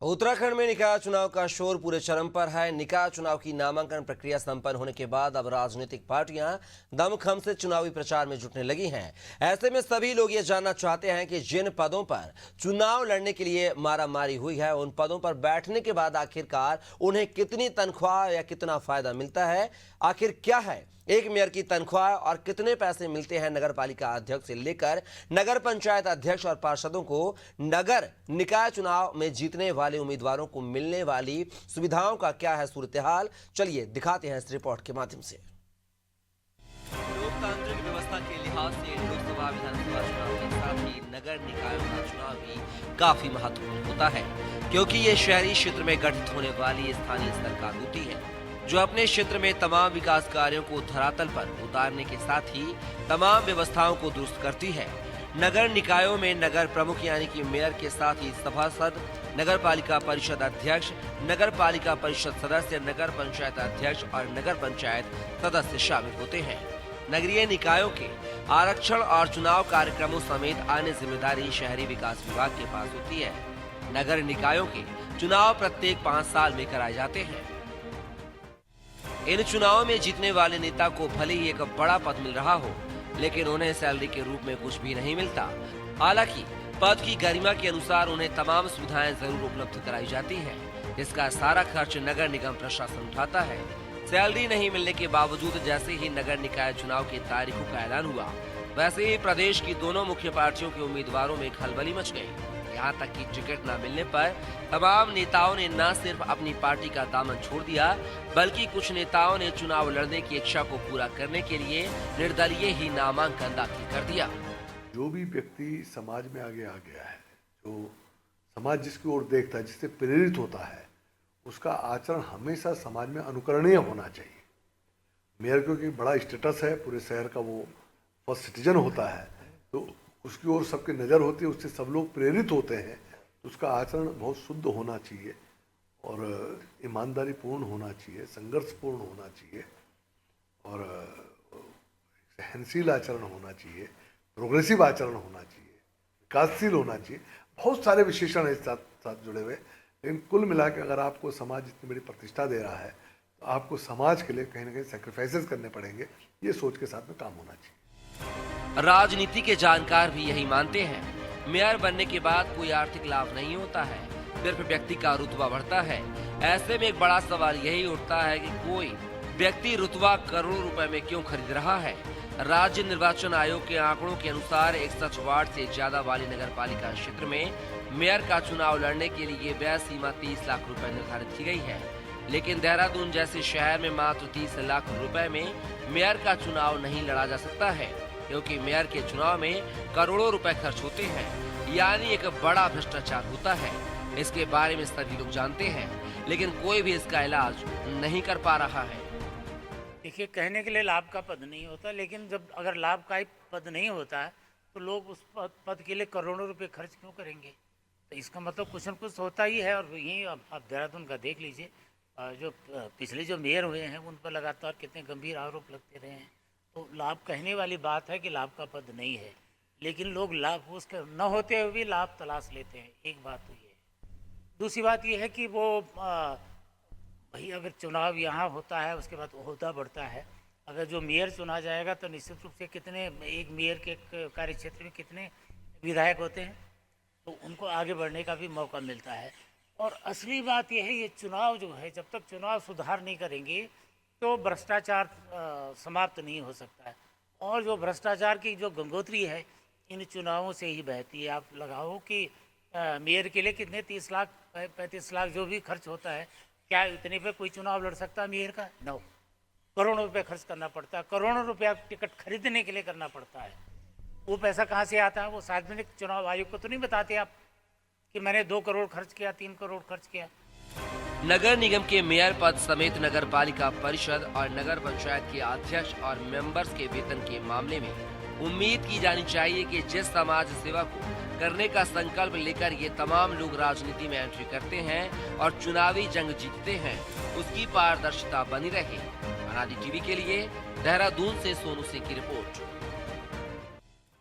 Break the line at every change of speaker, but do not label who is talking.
उत्तराखंड में निकाय चुनाव का शोर पूरे चरम पर है। निकाय चुनाव की नामांकन प्रक्रिया संपन्न होने के बाद अब राजनीतिक पार्टियां दमखम से चुनावी प्रचार में जुटने लगी हैं। ऐसे में सभी लोग ये जानना चाहते हैं कि जिन पदों पर चुनाव लड़ने के लिए मारामारी हुई है, उन पदों पर बैठने के बाद आखिरकार उन्हें कितनी तनख्वाह या कितना फायदा मिलता है। आखिर क्या है एक मेयर की तनख्वाह और कितने पैसे मिलते हैं नगर पालिका अध्यक्ष से लेकर नगर पंचायत अध्यक्ष और पार्षदों को। नगर निकाय चुनाव में जीतने वाले उम्मीदवारों को मिलने वाली सुविधाओं का क्या है सूरत-ए-हाल, चलिए दिखाते हैं इस रिपोर्ट के माध्यम से। लोकतांत्रिक व्यवस्था के लिहाज से लोकसभा विधानसभा चुनाव के साथ ही नगर निकायों का चुनाव भी काफी महत्वपूर्ण होता है, क्योंकि ये शहरी क्षेत्र में गठित होने वाली स्थानीय सरकार होती है जो अपने क्षेत्र में तमाम विकास कार्यों को धरातल पर उतारने के साथ ही तमाम व्यवस्थाओं को दुरुस्त करती है। नगर निकायों में नगर प्रमुख यानी कि मेयर के साथ ही सभासद, नगर पालिका परिषद अध्यक्ष, नगर पालिका परिषद सदस्य, नगर पंचायत अध्यक्ष और नगर पंचायत सदस्य शामिल होते हैं। नगरीय निकायों के आरक्षण और चुनाव कार्यक्रमों समेत अन्य जिम्मेदारी शहरी विकास विभाग के पास होती है। नगर निकायों के चुनाव प्रत्येक 5 साल में कराए जाते हैं। इन चुनावों में जीतने वाले नेता को भले ही एक बड़ा पद मिल रहा हो, लेकिन उन्हें सैलरी के रूप में कुछ भी नहीं मिलता। हालांकि पद की गरिमा के अनुसार उन्हें तमाम सुविधाएं जरूर उपलब्ध कराई जाती हैं, जिसका सारा खर्च नगर निगम प्रशासन उठाता है। सैलरी नहीं मिलने के बावजूद जैसे ही नगर निकाय चुनाव की तारीखों का ऐलान हुआ, वैसे ही प्रदेश की दोनों मुख्य पार्टियों के उम्मीदवारों में खलबली मच गई। यहाँ तक कि टिकट न मिलने पर तमाम नेताओं ने न सिर्फ अपनी पार्टी का दामन छोड़ दिया, बल्कि कुछ नेताओं ने चुनाव लड़ने की इच्छा को पूरा करने के लिए निर्दलीय ही नामांकन दाखिल कर दिया।
जो भी व्यक्ति समाज में आगे आ गया है, जो समाज जिसकी ओर देखता है, जिससे प्रेरित होता है, उसका आचरण हमेशा समाज में अनुकरणीय होना चाहिए। मेयर क्योंकि बड़ा स्टेटस है, पूरे शहर का वो फर्स्ट सिटीजन होता है, तो उसकी ओर सबकी नज़र होती है, उससे सब लोग प्रेरित होते हैं। तो उसका आचरण बहुत शुद्ध होना चाहिए और ईमानदारी पूर्ण होना चाहिए, संघर्षपूर्ण होना चाहिए और सहनशील आचरण होना चाहिए, प्रोग्रेसिव आचरण होना चाहिए, विकासशील होना चाहिए। बहुत सारे विशेषण हैं इस साथ जुड़े हुए, लेकिन कुल मिला के अगर आपको समाज इतनी बड़ी प्रतिष्ठा दे रहा है तो आपको समाज के लिए कहीं ना कहीं सैक्रिफाइसेस करने पड़ेंगे। ये सोच के साथ में काम होना चाहिए।
राजनीति के जानकार भी यही मानते हैं। मेयर बनने के बाद कोई आर्थिक लाभ नहीं होता है, सिर्फ व्यक्ति का रुतबा बढ़ता है। ऐसे में एक बड़ा सवाल यही उठता है कि कोई व्यक्ति रुतबा करोड़ों रुपए में क्यों खरीद रहा है। राज्य निर्वाचन आयोग के आंकड़ों के अनुसार 61 वार्ड से ज्यादा वाली नगर पालिका क्षेत्र में मेयर का चुनाव लड़ने के लिए व्यय सीमा 30 लाख रुपए निर्धारित की गई है, लेकिन देहरादून जैसे शहर में मात्र 30 लाख रुपए में मेयर का चुनाव नहीं लड़ा जा सकता है, क्योंकि मेयर के चुनाव में करोड़ों रुपए खर्च होते हैं, यानी एक बड़ा भ्रष्टाचार होता है। इसके बारे में सभी लोग जानते हैं, लेकिन कोई भी इसका इलाज नहीं कर पा रहा है।
देखिए, कहने के लिए लाभ का पद नहीं होता, लेकिन जब अगर लाभकारी पद नहीं होता है तो लोग उस पद के लिए करोड़ों रुपए खर्च क्यों करेंगे। तो इसका मतलब कुछ न कुछ होता ही है। और यही आप देहरादून का देख लीजिए, जो पिछले जो मेयर हुए हैं उन पर लगातार कितने गंभीर आरोप लगते रहे हैं। तो लाभ कहने वाली बात है कि लाभ का पद नहीं है, लेकिन लोग लाभ उसके न होते हुए भी लाभ तलाश लेते हैं। एक बात तो ये है। दूसरी बात ये है कि वो भाई अगर चुनाव यहाँ होता है उसके बाद ओहदा बढ़ता है। अगर जो मेयर चुना जाएगा तो निश्चित रूप से कितने एक मेयर के कार्य क्षेत्र में कितने विधायक होते हैं, तो उनको आगे बढ़ने का भी मौका मिलता है। और असली बात यह है, ये चुनाव जो है, जब तक चुनाव सुधार नहीं करेंगे तो भ्रष्टाचार समाप्त नहीं हो सकता है। और जो भ्रष्टाचार की जो गंगोत्री है इन चुनावों से ही बहती है। आप लगाओ कि मेयर के लिए कितने 30 लाख 35 लाख जो भी खर्च होता है, क्या इतने पे कोई चुनाव लड़ सकता है मेयर का? नो, करोड़ों रुपए खर्च करना पड़ता है। करोड़ों रुपया टिकट खरीदने के लिए करना पड़ता है। वो पैसा कहाँ से आता है? वो सार्वजनिक चुनाव आयोग को तो नहीं बताते आप कि मैंने 2 करोड़ खर्च किया, 3 करोड़ खर्च किया।
नगर निगम के मेयर पद समेत नगर पालिका परिषद और नगर पंचायत के अध्यक्ष और मेंबर्स के वेतन के मामले में उम्मीद की जानी चाहिए कि जिस समाज सेवा को करने का संकल्प लेकर ये तमाम लोग राजनीति में एंट्री करते हैं और चुनावी जंग जीतते हैं, उसकी पारदर्शिता बनी रहे। अनादि टीवी के लिए देहरादून से सोनू सिंह की रिपोर्ट।